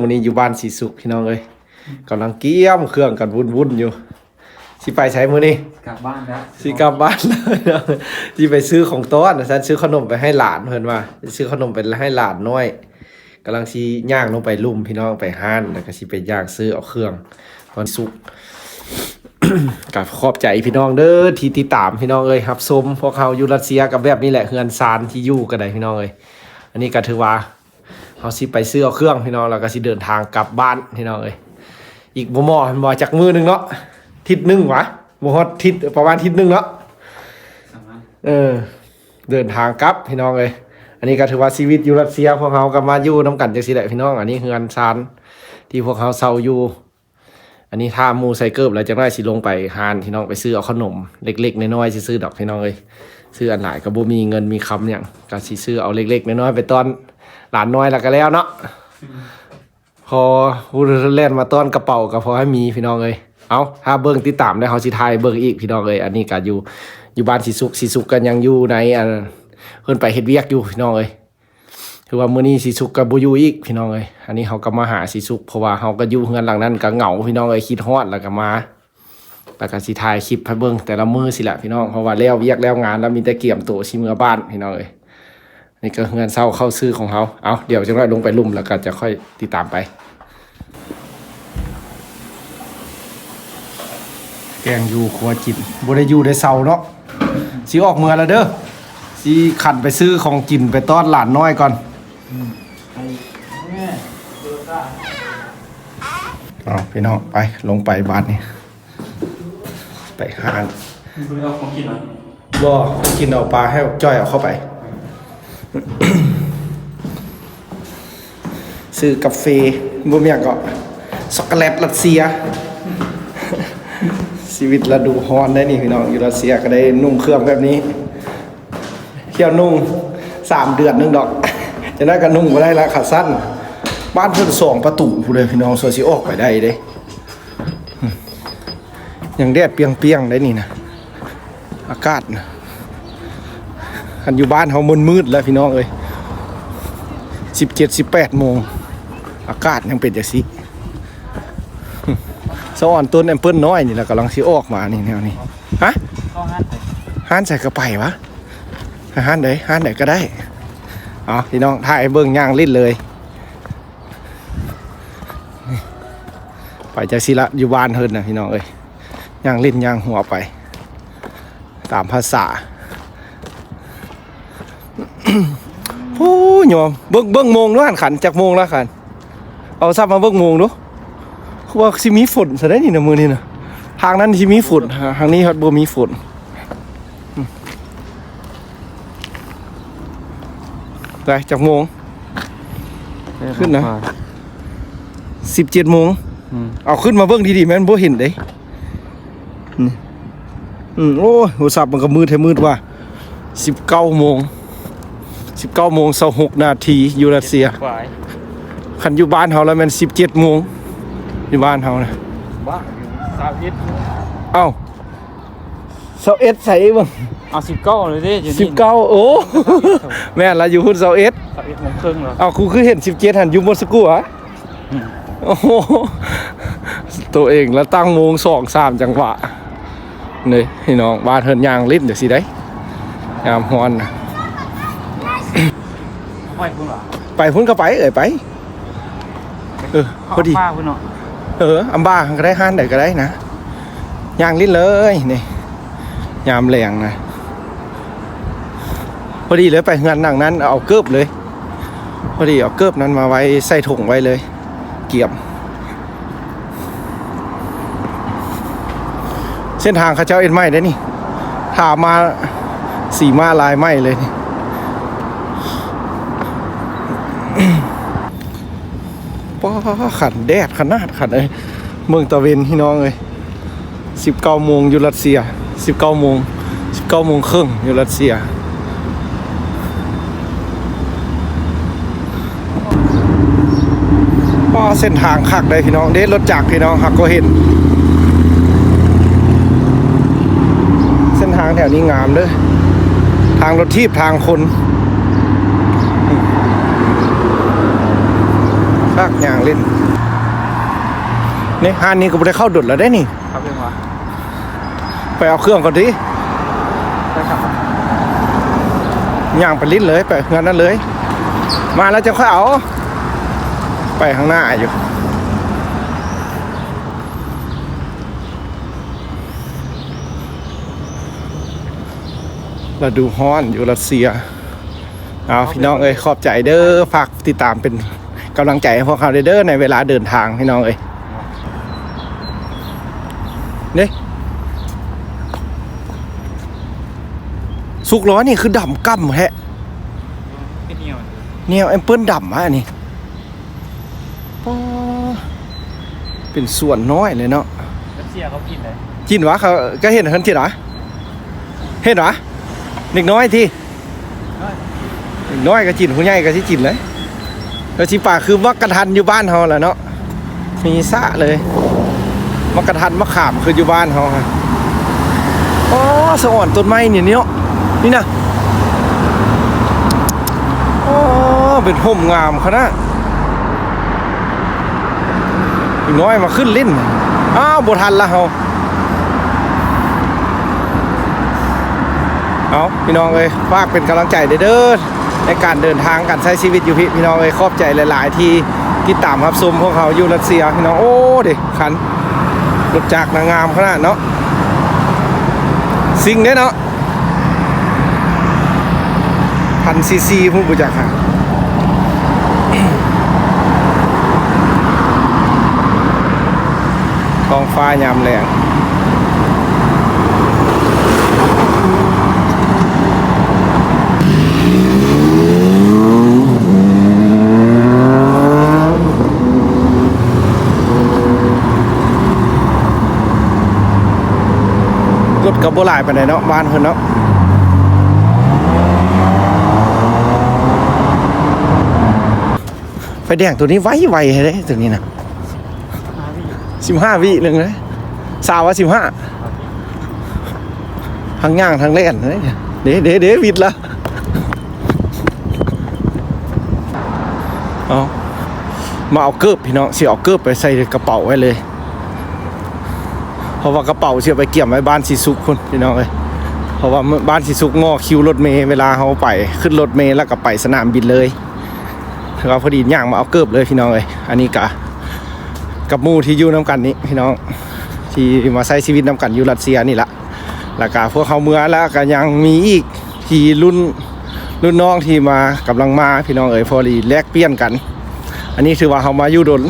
วันนี้อยู่บ้านสีสุขพี่น้องเลยกำลังเกี้ยมเครื่องกันวุ่นอยู่สิไปใช้มื้อนี้กลับบ้านแล้วสิกลับบ้านแล้วสิไปซื้อของต้อนฉันซื้อขนมไปให้หลานเพิ่นว่าซื้อขนมไปให้หลานน้อยกำลังสิย่างลงไปลุ่มพี่น้องไปห้านแล้วก็สิไปย่างซื้อเอาเครื่องตอนสุก กับขอบใจพี่น้องเด้อที่ติดตามพี่น้องเอ้ยรับชมพวกเขาอยู่รัสเซียกับแบบนี้แหละเฮือนซานที่อยู่กันได้พี่น้องเอ้ยอันนี้ก็ถือว่าเขาสิไปซื้อเอาเครื่องพี่น้องแล้วก็สิเดินทางกลับบ้านพี่น้องเอ้ยอีกบ่จากมือนึงเนาะทิศนึงวะบ่ฮอดทิศประมาณทิศนึงเนาะเดินทางกลับพี่น้องเอ้ยอันนี้ก็ถือว่าชีวิตอยู่รัสเซียพวกเขาก็มาอยู่นํกันจังซี่แหละพี่น้องอันนี้เฮือนซานที่พวกเขาเซาอยู่อันนี้ถ้ามูไซเคิลแล้วจะได้สิลงไปหานพี่น้องไปซื้อเอาขนมเล็กๆน้อยๆซื้อดอกพี่น้องเอ้ยซื้ออันหลายก็บ่มีเงินมีคำหยังก็สิซื้อเอาเล็กๆน้อยๆไปตอนหลานน้อยแล้วก็แล้วเนาะพอฮู้เล่นมาต้อนกระเป๋าก็พอให้มีพี่น้องเอ้ยเอาถ้าเบิ่งติดตามได้เฮาสิถ่ายเบิ่งอีกพี่น้องเอ้ยอันนี้ก็อยู่บ้านสิสุกกันยังอยู่ในเพิ่นไปเฮ็ดเวียกอยู่พี่น้องเอ้ยคือว่ามื้อนี้สิสุกก็บ่อยู่อีกพี่น้องเอ้ยอันนี้เฮาก็มาหาสิสุกเพราะว่าเฮาก็อยู่เฮือนหลังนั้นก็เหงาพี่น้องเอ้ยคิดฮอดแล้วก็มาแล้วก็สิถ่ายคลิปให้เบิ่งแต่ละมื้อสิล่ะพี่น้องเพราะว่าแล้วเวียกแล้วงานแล้วมีแต่เกี่ยมตัวสิเมื่อบ้านพี่น้องเอ้ยนี่ก็เงินเศร้าเข้าซื้อของเขาเอาเดี๋ยวจะได้ลงไปลุ่มแล้วก็จะค่อยติดตามไปแกงอยู่ครัวจินบ่ได้อยู่ได้เศร้าเนาะสิออกเมื่อแล้วเด้อสิขันไปซื้อของกินไปต้อนหลานน้อยก่อนเอาพี่น้องไปลงไปบ้านนี่ไปหาเอาของกินหน่อยบ่กินเอาปลาให้จ้อยเอาเข้าไปซื้อกาแฟบ่มีหยังก็ช็อกโกแลตรัสเซียชีวิตระดูฮ้อนได้นี่พี่น้องอยู่รัสเซียก็ได้นุ่งเครื่องแบบนี้เที่ยวนุ่ง3 เดือนนึงดอกจะได้ก็นุ่งบ่ได้ละขาสั้นบ้านเพิ่น2 ประตูพู้นเลยพี่น้องส่วนสิออกไปได้เด้ยังแดดเปรี้ยงๆได้นี่นะอากาศนะคันอยู่บ้านเฮามืดๆแล้วพี่น้องเอ้ย17-18 โมงอากาศยังเป็นจังซี่สะอ่อนต้นแอมเปิ้ลน้อยนี่แหละกำลังสิออกมานี่แนวนี้ฮะเข้าห้านใส่กระไปวะห้านใดก็ได้เอาพี่น้องถ่ายเบิ่งย่างลิ้นเลยไปจังซี่ละอยู่บ้านเฮิ่นน่ะพี่น้องเอ้ยย่างลิ้นย่างหัวไปตามภาษาโอ้ยอมเบิ่งโมงด้วยขันจากโมงแล้วขันเอาซับมาเบิ่งโมงดูคือว่าสิมีฝนซะได้นี่นะมื้อนี้นะทางนั้นสิมีฝนทางนี้ครับบ่มีฝนไปจากโมงขึ้นนะ17 โมงเอาขึ้นมาเบิ่งดีๆแม่นบ่เห็นเด้โอ้โทรศัพท์มันก็มืดว่า19 โมง26 นาทีอยู่รัสเซียคันอยู่บ้านเฮาแล้วแม่น17 โมงอยู่บ้านเฮานะบ้า21เอ้า21ใส่เบิ่งเอา19เลยดิอยู่นี่19โอ้แม่นละอยู่พุ่น21 21 โมงครึ่งเหรอเอ้ากูคือเห็น17หั่นอยู่หมดสกูหรอโอ้ตัวเองแล้วตั้งโมง2 3จังหวะนี่พี่น้องบ้านเฮินย่างลิ้นจังซี่ได้ยามฮ้อนนะไปพุ่นเหรอไปพุ่นก็ไปไปพอดีพุ่นเนาะอัมบ้าก็ได้ห้านใดก็ได้นะย่างลิ้นเลยนี่ยามแรงนะพอดีเลยไปเฮือนหนังนั้นเอาเกิบเลยพอดีเอาเกิบนั้นมาไว้ใส่ถุงไว้เลยเกี่ยมเส้นทางเขาเจ้าเอ็นไม้ได้นี่ถามมาสีมาลายไม้เลยนี่ป้าขันแดดขนาดขันเลยเมืองตะเวนพี่น้องเลย19 โมงอยู่รัสเซีย19 โมงครึ่งอยู่รัสเซียป้าเส้นทางคักได้พี่น้องเด็ดรถจักรพี่น้องครับก็เห็นเส้นทางแถวนี้งามเด้อทางรถทีบทางคน คักอย่างเล่นนี่ฮานนี้ก็บ่ได้เข้าดุดแล้วได้นี่ ครับเป็นวะ ไปเอาเครื่องก่อนดิ ได้ครับ ย่างไปลิ้นเลยไปงานนั้นเลย มาแล้วจะค่อยเอาไปข้างหน้าอยู่เราดูฮ้อนอยู่รัสเซียเอาพี่น้องเอ้ยขอบใจเด้อฝากติดตามเป็นกำลังใจให้พวกเขาเด้อในเวลาเดินทางพี่น้องเอ้ยนี่สุกร้อนนี่คือดำกั้มแฮะ พี่เหนียว เนี่ยแอมเปิลดำอ่ะนี่ป๊าเป็นส่วนน้อยเลยเนาะ รัสเซียเขากินเลย จินวะเขาก็เห็นเห็นจินวะเห็นวะเด็กน้อยที่เด็กน้อยก็จินผู้ใหญ่ก็สิจินเลยแล้วที่ป่าคือมักกะทันอยู่บ้านเฮาแหละเนาะมีสะเลยมักกะทันมะขามคืออยู่บ้านเฮาฮะอ๋อสะอ่อนต้นไม้เนี่ยเนาะนี่นะอ๋อเป็นห่มงามขนาดอีกน้อยมาขึ้นลิ้นอ้าวบ่ทันละเฮาเอาพี่น้องเอ้ยฝากเป็นกำลังใจเด้อในการเดินทางการใช้ชีวิตอยู่พี่น้องเอ้ยขอบใจหลายๆที่ติดตามรับชมพวกเขาอยู่รัสเซียพี่น้องโอ้ดิคันรถจักรนางงามขนาดเนาะซิงเด้เนาะ1,000 ซีผู้บุจักค่ะท้องฟ้ายามแรงรถกับโบราณไปไหนเนาะบ้านเพิ่นเนาะไฟแดงตัวนี้ไวเลยตัวนี้นะ15 วิหนึ่งเลยสาวว่า15ทั้งย่างทั้งเล่นเลยเดี๋ยววิดละเอามาเอาเกิบพี่น้องเสียเอาเกิบไปใส่กระเป๋าไว้เลยเพราะว่ากระเป๋าเสียไปเกี่ยมไว้บ้านสีสุกคุณพี่น้องเลยเพราะว่าบ้านสีสุกงอคิวรถเมย์เวลาเขาไปขึ้นรถเมย์แล้วก็ไปสนามบินเลยเราพอดีย่างมาเอาเกิบเลยพี่น้องเลยอันนี้กับหมู่ที่อยู่น้ำกันนี้พี่น้องที่มาใช้ชีวิตน้ำกันอยู่รัสเซียนี่ละแล้วก็พวกเขาเมื่อแล้วก็ยังมีอีกที่รุ่นน้องที่มากำลังมาพี่น้องเอ๋ยพอดีแลกเปลี่ยนกันอันนี้ถือว่าเขามาอยู่ดน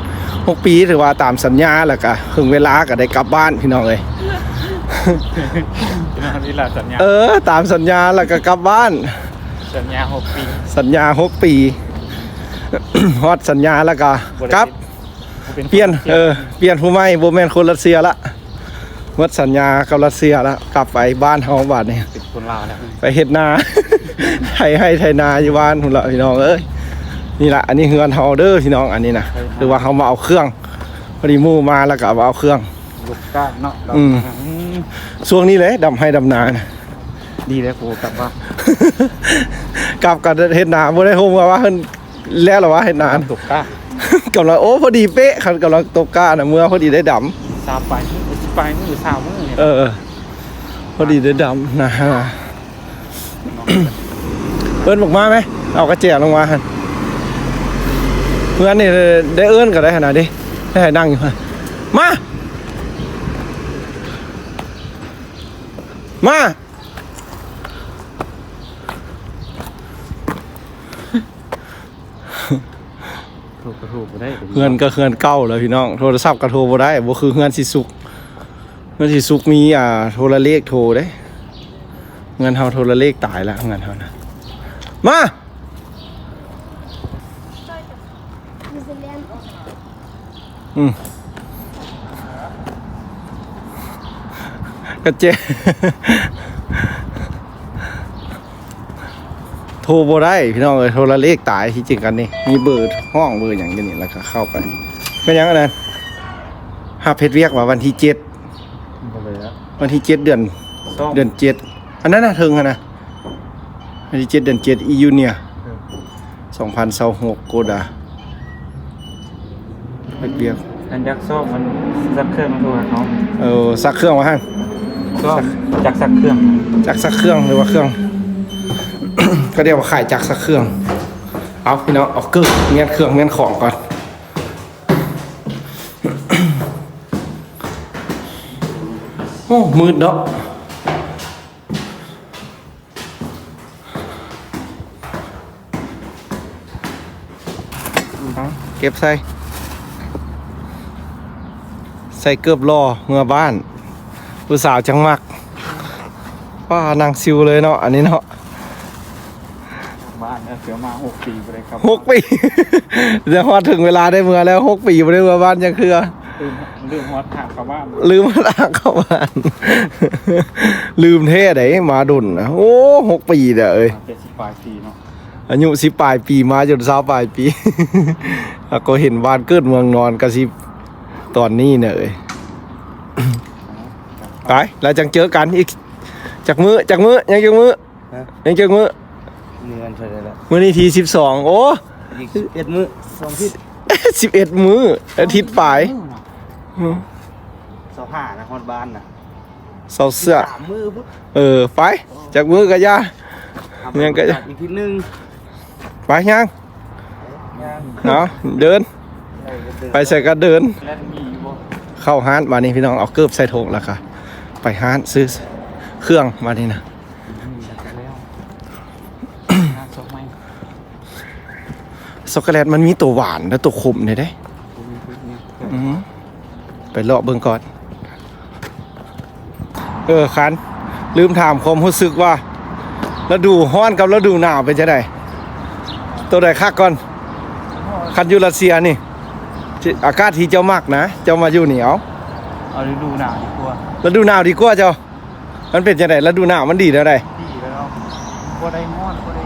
6 ปีถือว่าตามสัญญาแล้วก็ถึงเวลาก็ได้กลับบ้านพี่น้องเอ๋ย นี่แหละสัญญา ตามสัญญาแล้วก็กลับบ้าน สัญญา6 ปี สัญญา6 ปี ฮอดสัญญาแล้วก็กลับเปลี่ยนเปลี่ยนผู้ใหม่บ่แม่นคนรัสเซียละหมดสัญญากับรัสเซียแล้วกลับไปบ้านเฮาบ้านนี่ เป็นคนลาวแล้ว ไปเฮ็ดนา ให้ไถนาอยู่บ้านพุ่นละพี่น้องเอ้ยนี่ล่ะอันนี้เฮือนเฮาเด้อพี่น้องอันนี้นะคือว่าเฮามาเอาเครื่องพอดีหมู่มาแล้วก็เอามาเอาเครื่อง ลูกก้านเนาะ ช่วงนี้เลยดำให้ดำนานะ ดีเลยกูกลับว่าก ลับกันเฮ็ดนาบ่ได้โฮมว่าเพิ่นแล้วหรอวะเฮ็ดนา ตกก้าก ำลังโอ้พอดีเป๊ะคันกำลังตกก้าน่ะเมื่อพอดีได้ดำ 3 ไปมือ3 มือเนี่ย พอดีได้ดำนะเอิ้นบอกมาไหมเอากระเจียลงมาหั่นเพื่อนนี่ได้เอิ้นก็ได้ขนาดนี้ได้ให้นั่งอยู่มาถูกได้ เฮือนก็เฮือนเก่าเลยพี่น้องโทรศัพท์ก็โทรบ่ได้บ่คือเฮือนสิสุกเฮือนสิสุกมีโทรเลขโทรเด้เงินเฮาโทรเลขตายแล้วเงินเฮานะมา กระเจ โทรบ่ได้พี่น้องเอ้ยโทรเลขตายที่จริงกันนี่มีเบอร์ห้องเบอร์อย่างนี้แล้วก็เข้าไปเป็นยังไงนั่นหาเพชรเวียกว่าวันที่7วันที่7เดือน7อันนั้นน่ะถึงนะวันที่7เดือน7อียูเนีย2026โกดา เบียก อันยักษ์ซ่อมมันซักเครื่องมาดูเขา ซักเครื่องมาให้ ก็จากซักเครื่อง จักซักเครื่องหรือว่าเครื่อง ก็เรียกว่าขายจักซักเครื่องเอาพี่น้องเอาเกิดเมียนเครื่องเมียนของก่อน โอ้มืดเนาะเก็บใส่เกือบรอเมื่อบ้านผู้สาวจังมักว่านางซิวเลยเนาะอันนี้เนาะ บ้านเสียมา6 ปีไปเลยครับ 6 ปี จะพอถึงเวลาได้เมื่อแล้ว6 ปีไม่ได้เมื่อบ้านยังคือ ลืมฮอตถามเขาบ้าน ลืมมาลางเข้าบ้าน ลืมเท่ไหนมาดุนนะโอ้6 ปีเด้อเอ้ย 70 ปลายปีเนาะ อายุ10 ปลายปีมาจน20 ปลายปี แล้วก็เห็นบ้านเกิดเมืองนอนกระซิบตอนนี้เนี่ยเอ้ย ไปแล้วจังเจอกันอีกจากมือยังจากมือยังจากมือ เงินเท่าไหร่ละ มื้อนี้ที12โอ้ อีก11มื้อ2ทิศ 11 มื้ออาทิตย์ปลาย 25นะฮอดบ้านน่ะ เสาเสื้อ 3มื้อพุทธ ไปจากมือก็ย่า ยังก็ อีกทีนึง ไปยังเนาะเดิน ไปใส่ก็เดิน แล้วมีบ่ เข้าห้านมานี่พี่น้องเอาเกิบใส่ถุงแล้วค่ะไปห้านซื้อเครื่องมานี่นะ แล้วน่าสกไหม ช็อกโกแลตมันมีตัวหวานและตัวขมเนี่ยได้ไปเลาะเบิ่งก่อนคันลืมถามความรู้สึกว่าฤดูร้อนกับฤดูหนาวเป็นจังไดตัวใดคักก่อนคันอยู่รัสเซียนี่อากาศที่เจ้ามักนะเจ้ามาอยู่นี่เอา เอาฤดูหนาวดีกว่า ฤดูหนาวดีกว่าเจ้ามันเป็นจังไดฤดูหนาวมันดีเท่าใด ดีแล้วบ่ได้มอดบ่ได้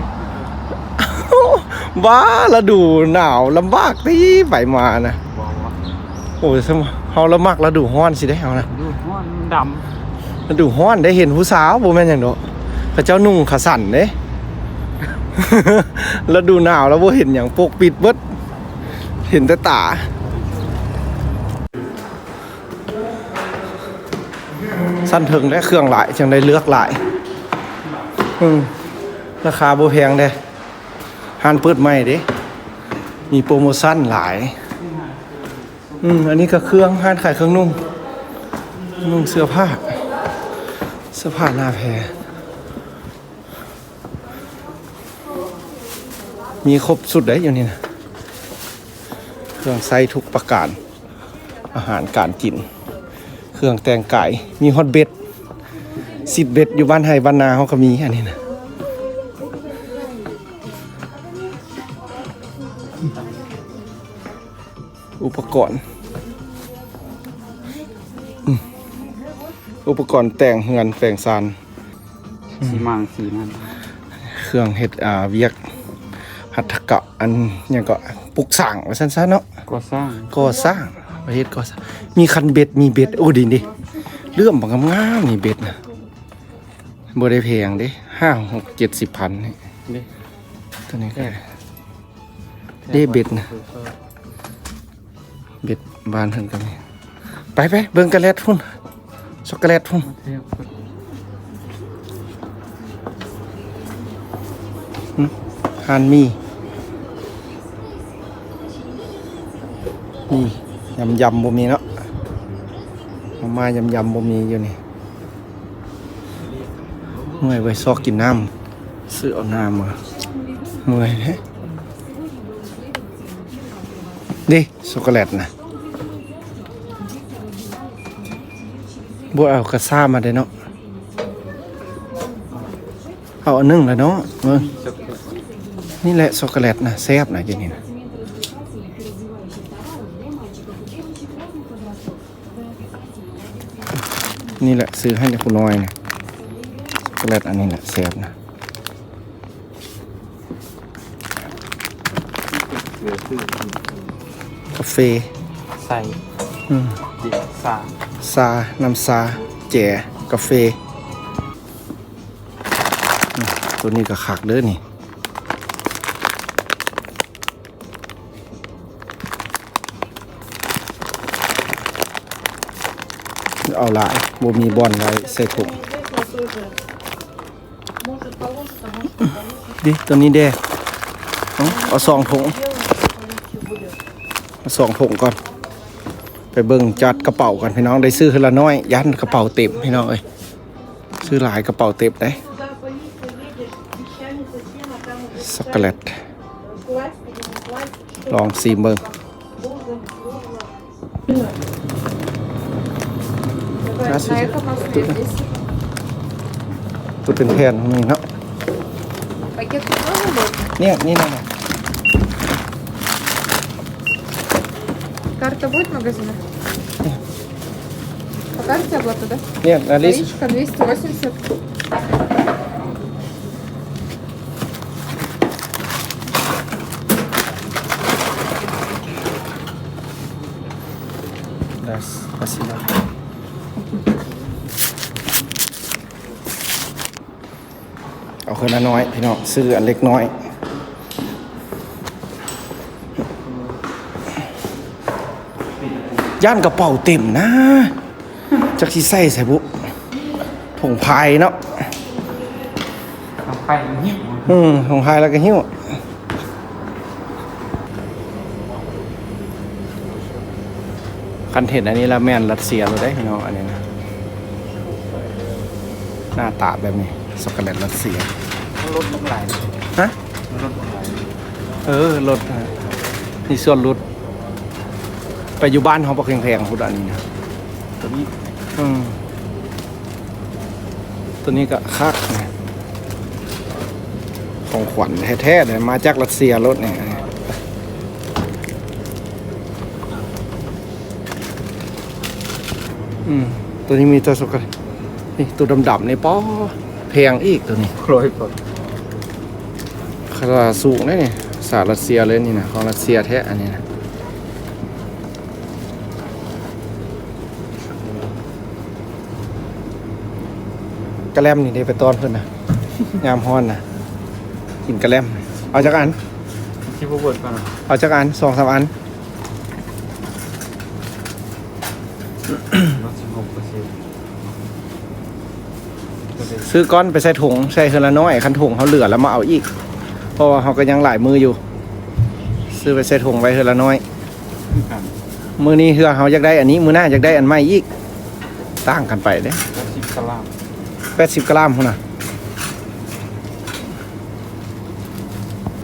บ้าฤดูหนาวลำบากที่ไปมานะ บ่ว่า โอ้ยสมเฮาละมักฤดูร้อนสิได้เฮานะ ดูมอดด ฤดูร้อนได้เห็นผู้สาวบ่แม่นหยังดอกพระเจ้านุ่งขาสั่นเด้ ฤดูหนาวแล้วบ่เห็นหยังปกปิดเบิดเห็นแต่ตาสั้นถึงได้เครื่องหลายจังได้เลือกหลายราคาบ่แพงเด้ห้านเปิดใหม่เด้มีโปรโมชั่นหลายอันนี้ก็เครื่องห้านขายเครื่องนุ่งเสื้อผ้าหน้าแพรมีครบสุดได้อยู่นี่นะเครื่องไซทุกประการอาหารการกินเครื่องแต่งกายมีฮอตเบ็ด10 เบ็ดอยู่บ้านไห้บ้านนาเขาก็มีอันนี้นะอุปกรณ์แต่งเฮือนแต่งซาน ำสีมังสีมัน เครื่องเฮ็ดเวียกหัตถกะอันหยังก็ปลูกสร้างว่าซั่นๆเนาะ ก่อสร้าง ก่อสร้างประเทศก่อสร้างมีคันเบ็ดมีเบ็ดโอ้ดิดิเรื่องบักงามๆนี่เบ็ดนะบ่ได้แพงเด้5 6 70 พันนี่ นี่ ตัวนี้ก็ได้เบ็ดนะเบ็ดบานเพิ่นก็มีไปเบิ่งกระแลดพุ่นช็อกโกแลตพุ่น เทียบ ฮานมีนี่ยำบ่มีเนาะมายำบ่มีอยู่นี่เมื่อยไว้ซอกกินน้ำซื้อเอาน้ำมาเมื่อยเด้นี่ช็อกโกแลตนะบ่เอากระซ่ามาได้เนาะเอาอันนึงแล้วเนาะนี่แหละช็อกโกแลตนะแซ่บนะอย่างนี้นะนี่แหละซื้อให้ในคุณน้อยนะช็อกโกแลตอันนี้แหละแซ่บนะกาแฟ ใส่ดิสา น้ำซาแจ่กาแฟตัวนี้ก็คักเด้อนี่ เอาหลายบ่มีบอลไว้ใส่ถุงดิตัวนี้แดงเอา2 ถุงเอา2 ถุงก่อนไปเบิ่งจัดกระเป๋ากันพี่น้องได้ซื้อคนละน้อยยันกระเป๋าเต็มพี่น้องเอ้ยซื้อหลายกระเป๋าเต็มได้ช็อกโกแลตลองซีเบิ่งตัวเป็นแผ่นนี่เนาะ Пакет тоже будет? เนี่ยนี่นะ Карта будет в магазине? По карте оплата, да? เนี่ยอลิส Наличка 280. Да, спасибо. เอาคนละน้อยพี่น้องซื้ออันเล็กน้อยย่านกระเป๋าเต็มนะจักสิใส่ใส่บุผงพายเนาะ เอาไปหิ้ว ผงพายแล้วก็หิ้วคันเห็นอันนี้แล้วแม่นรัสเซียเราได้พี่น้องอันนี้นะหน้าตาแบบนี้ช็อกโกแลตรัสเซีย รถลงไหล ฮะ รถลงไหล รถนี่ส่วนรถไปอยู่บ้านเขาบอกแพงๆพุทธอันนี้นะ ตัวนี้ ตัวนี้ก็คักนะของขวัญแท้ๆเลยมาจากรัสเซียรถเนี่ยตัวนี้มีตัวสุกนี่ตัวดำๆนี่ป้อแพงอีกตัวนี้ โคลยก่อน คาราสูงนะนี่สารัสเซียเลยนี่นะของรัสเซียแท้อันนี้นะกระแลมนี่ได้ไปตอนเพิ่นนะยามฮ้อนนะกินกระแลมเอาจักอัน ที่ผู้เปิดก่อน เอาจักอัน2-3 อัน รถ16%ซื้อก้อนไปใส่ถุงใส่คนละน้อยคันถุงเขาเหลือแล้วมาเอาอีกเพราะว่าเขาก็ยังหลายมืออยู่ ซื้อไปใส่ถุงไว้คนละน้อย กัน มือนี้เฮือเขาอยากได้อันนี้มือหน้าอยากได้อันใหม่อีกต่างกันไปเด้ 10 กะลา 80 กรัมพุ่นน่ะ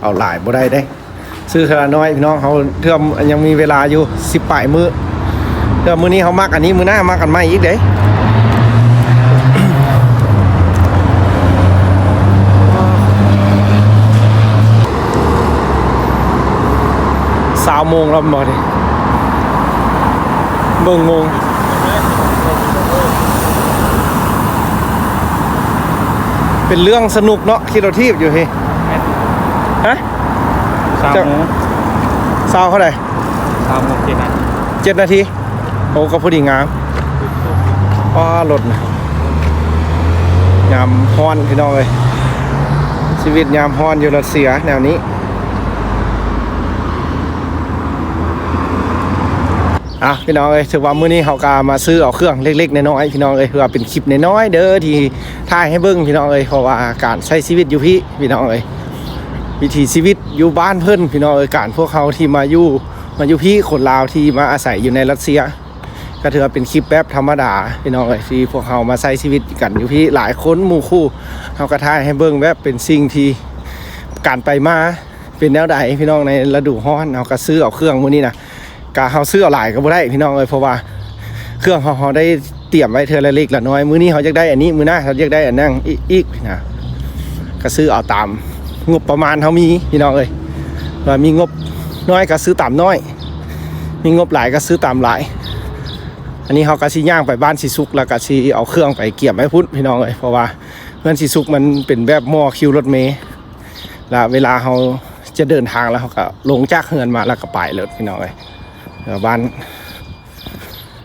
เอาหลายบ่ได้เด้ ซื้อคนละน้อยพี่น้องเขาเทื่อมยังมีเวลาอยู่10 ปลายมื้อเทื่อมื้อนี้เขามักอันนี้มื้อหน้ามักอันใหม่อีกเด้20 โมงแล้วบ่ดิเบิ่งโมงเป็นเรื่องสนุกเนาะขี่รถทีบอยู่เฮ้ฮะ 3 โมง ซาวเท่าไหร่ 3 โมง7 นาที 7 นาทีโอ้ก็พอดีงามรถนะยามฮ้อนพี่น้องเลยชีวิตยามฮ้อนอยู่รัสเซียแนวนี้พี่น้องเอ้ยถือว่ามื้อนี้เขากามาซื้อเอาเครื่องเล็กๆน้อยๆพี่น้องเอ้ยเพื่อเป็นคลิปน้อยๆเด้อที่ถ่ายให้เบิ่งพี่น้องเอ้ยเพราะว่าการใช้ชีวิตอยู่พี่น้องเอ้ยวิถีชีวิตอยู่บ้านเพิ่นพี่น้องเอ้ยการพวกเขาที่มาอยู่พี่คนลาวที่มาอาศัยอยู่ในรัสเซียก็ถือว่าเป็นคลิปแบบธรรมดาพี่น้องเอ้ยที่พวกเขามาใช้ชีวิตกันอยู่พี่หลายคนหมู่คู่เขาก็ถ่ายให้เบิ่งแบบเป็นสิ่งที่การไปมาเป็นแนวใดพี่น้องในฤดูร้อนเขาก็ซื้อเอาเครื่องมื้อนี้นะกาเฮาซื้อหลายก็บ่ได้พี่น้องเอ้ยเพราะว่าเครื่องเฮาได้เตรียมไว้เทื่อละเล็กละน้อยมื้อนี้เขาอยากได้อันนี้มื้อหน้าเขาอยากได้อันนั้นอีกนะก็ซื้อเอาตามงบประมาณเฮามีพี่น้องเอ้ยว่ามีงบน้อยก็ซื้อตามน้อยมีงบหลายก็ซื้อตามหลายอันนี้เฮาก็สิย่างไปบ้านสิสุกแล้วก็สิเอาเครื่องไปเกี่ยมไว้พุ่นพี่น้องเอ้ยเพราะว่าเพื่อนสิสุกมันเป็นแบบหม้อคิวรถเมล์แล้วเวลาเฮาจะเดินทางแล้วเฮาก็ลงจากเฮือนมาแล้วก็ไปเลยพี่น้องเอ้ยบ้าน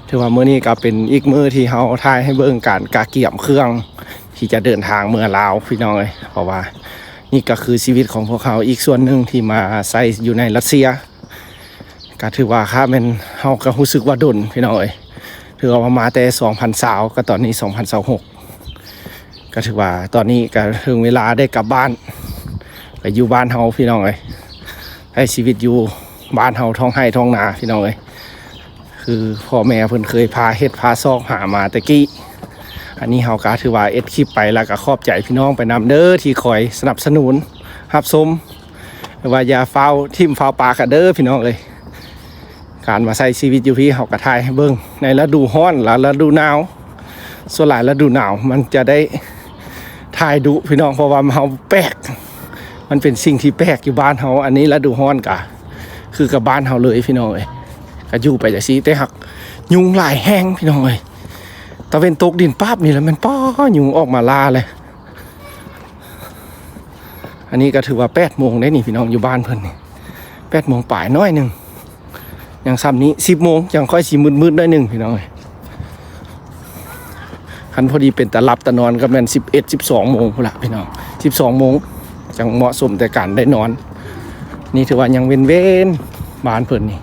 ถือว่ามื้อนี้ก็เป็นอีกมื้อที่เฮาถ่ายให้เบิ่งการกาเกี่ยมเครื่องที่จะเดินทางเมื่อลาวพี่น้องเอ้ยเพราะว่านี่ก็คือชีวิตของพวกเขาอีกส่วนหนึ่งที่มาใช้อยู่ในรัสเซียก็ถือว่าค่าแม่นเฮาก็รู้สึกว่าดนพี่น้องเอ้ย ถือว่ามาแต่2020ก็ตอนนี้2026ก็ถือว่าตอนนี้ก็ถึงเวลาได้กลับบ้านไปอยู่บ้านเฮาพี่น้องเอ้ยให้ชีวิตอยู่บ้านเฮาท้องไร่ท้องนาพี่น้องเอ้ยคือพ่อแม่เพิ่นเคยพาเฮ็ดพาซอกหามาตะกี้อันนี้เฮาก็ถือว่าเอ็ดคลิปไปแล้วก็ขอบใจพี่น้องไปนำเด้อที่คอยสนับสนุนรับชมว่าอย่าเฝ้าทิ่มเฝ้าปากกันเด้อพี่น้องเอ้ยการมาใช้ชีวิตอยู่พี่เฮาก็ถ่ายให้เบิ่งในฤดูร้อนและฤดูหนาวส่วนหลายฤดูหนาวมันจะได้ถ่ายดุพี่น้องเพราะว่าเฮาแปลกมันเป็นสิ่งที่แปลกอยู่บ้านเฮาอันนี้ฤดูร้อนก็คือกับบ้านเฮาเลยพี่น้องเอ้ยก็อยู่ไปจังซี่แต่หักยุงหลายแห้งพี่น้องเอ้ยตะเวนตกดินปั๊บนี่แหล้วมันป้อยุงออกมาล่าเลยอันนี้ก็ถือว่า8 โมงได้นี่พี่น้องอยู่บ้านเพิ่นนี่8 โมงปลายน้อยหนึงอย่างซ้ำนี้10 โมงยังค่อยสิมืดๆได้หนึงพี่น้องเอ้ยคันพอดีเป็นตะหลับตะนอนก็แม่น11 12 โมงพุ่นล่ะพี่น้อง12 โมงจังเหมาะสมแต่การได้นอนนี่ถือว่ายังเว้นๆบ้านเพิ่นนี่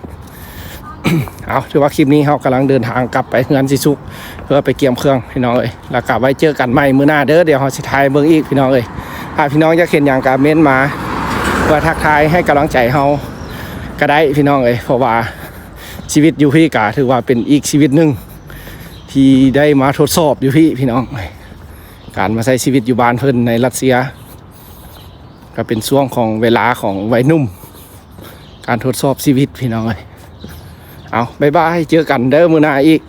เอาถือว่าคลิปนี้เรากำลังเดินทางกลับไปเฮือนสิสุกเพื่อไปเกี่ยมเครื่องพี่น้องเอ้ยแล้วกลับไว้เจอกันใหม่มื้อหน้าเด้อเดี๋ยวเราสิถ่ายเบิ่งอีกพี่น้องเอ้ยถ้าพี่น้องอยากเห็นหยังก็เม้นมาเพื่อทักทายให้กำลังใจเราก็ได้พี่น้องเอ้ยเพราะว่าชีวิตอยู่พี่ก็ถือว่าเป็นอีกชีวิตหนึงที่ได้มาทดสอบอยู่พี่น้องการมาใช้ชีวิตอยู่บ้านเพิ่นในรัสเซียก็เป็นช่วงของเวลาของวัยหนุ่มการทดสอบชีวิตพี่น้องเอ้ยเอาบ๊ายบายเจอกันเด้อมื้อหน้าอีก